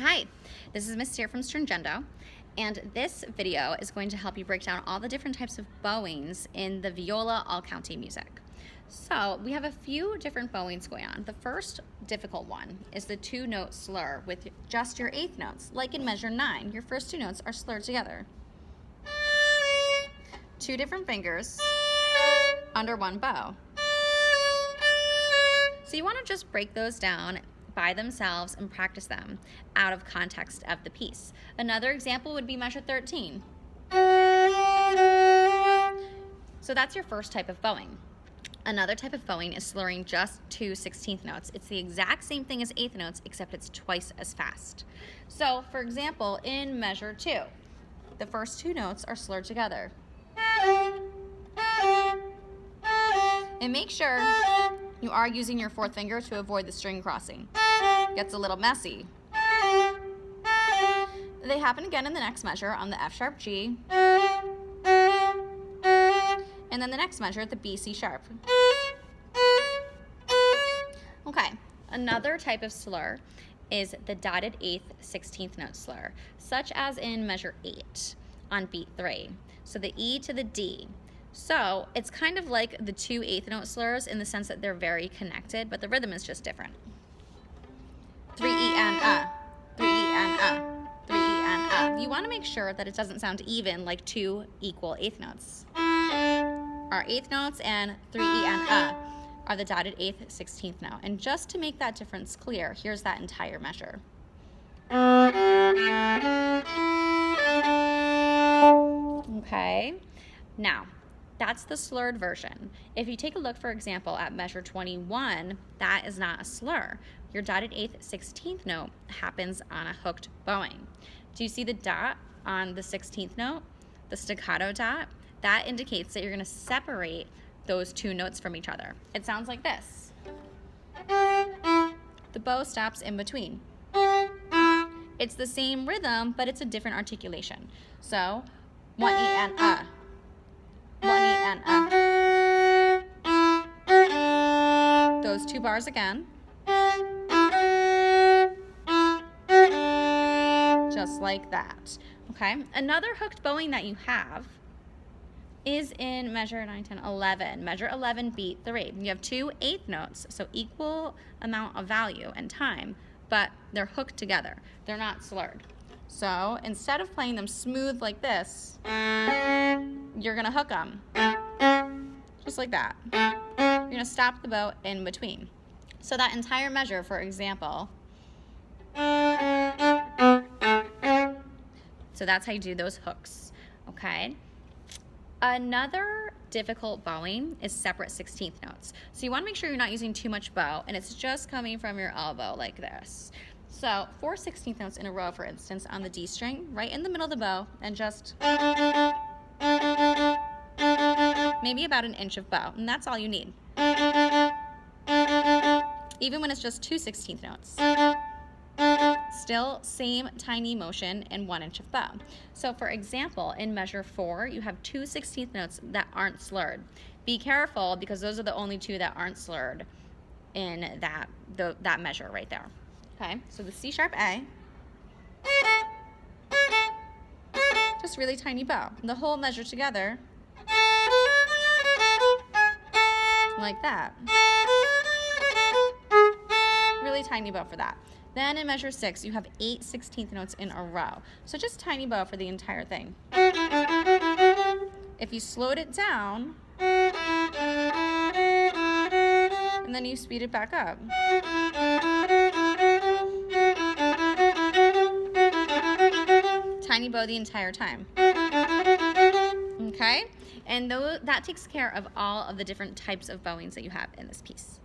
Hi, this is Miss here from Stringendo, and this video is going to help you break down all the different types of bowings in the viola all-county music. So we have a few different bowings going on. The first difficult one is the two-note slur with just your eighth notes. Like in measure 9, your first two notes are slurred together. Two different fingers under one bow. So you want to just break those down by themselves and practice them out of context of the piece. Another example would be measure 13. So that's your first type of bowing. Another type of bowing is slurring just two 16th notes. It's the exact same thing as eighth notes, except it's twice as fast. So for example, in measure 2, the first two notes are slurred together. And make sure you are using your fourth finger to avoid the string crossing. Gets a little messy. They happen again in the next measure on the F sharp G, and then the next measure at the B C sharp. Okay, another type of slur is the dotted eighth 16th note slur, such as in measure 8 on beat 3. So the E to the D. So it's kind of like the two eighth note slurs in the sense that they're very connected, but the rhythm is just different. 3 E and 3 E and 3 E and You want to make sure that it doesn't sound even like two equal eighth notes. Our eighth notes and 3 E and are the dotted eighth 16th note. And just to make that difference clear, here's that entire measure. Okay, now that's the slurred version. If you take a look, for example, at measure 21, that is not a slur. Your dotted eighth 16th note happens on a hooked bowing. Do you see the dot on the 16th note? The staccato dot? That indicates that you're going to separate those two notes from each other. It sounds like this. The bow stops in between. It's the same rhythm, but it's a different articulation. So, 1 E and 1 E and Those two bars again. Just like that. Okay? Another hooked bowing that you have is in measure 9, 10, 11. Measure 11, beat 3. You have two eighth notes, so equal amount of value and time, but they're hooked together. They're not slurred. So instead of playing them smooth like this, you're going to hook them. Just like that. You're going to stop the bow in between. So that entire measure, for example, so that's how you do those hooks, okay? Another difficult bowing is separate 16th notes. So you want to make sure you're not using too much bow, and it's just coming from your elbow like this. So 4 16th notes in a row, for instance, on the D string, right in the middle of the bow, and just maybe about an inch of bow, and that's all you need. Even when it's just 2 16th notes. Still same tiny motion and 1 inch of bow. So for example, in measure 4, you have 2 16th notes that aren't slurred. Be careful because those are the only two that aren't slurred in that measure right there. Okay, so the C sharp A, just really tiny bow. The whole measure together, like that. Really tiny bow for that. Then in measure 6, you have 8 16th notes in a row. So just tiny bow for the entire thing. If you slowed it down, and then you speed it back up. Tiny bow the entire time. Okay? And that takes care of all of the different types of bowings that you have in this piece.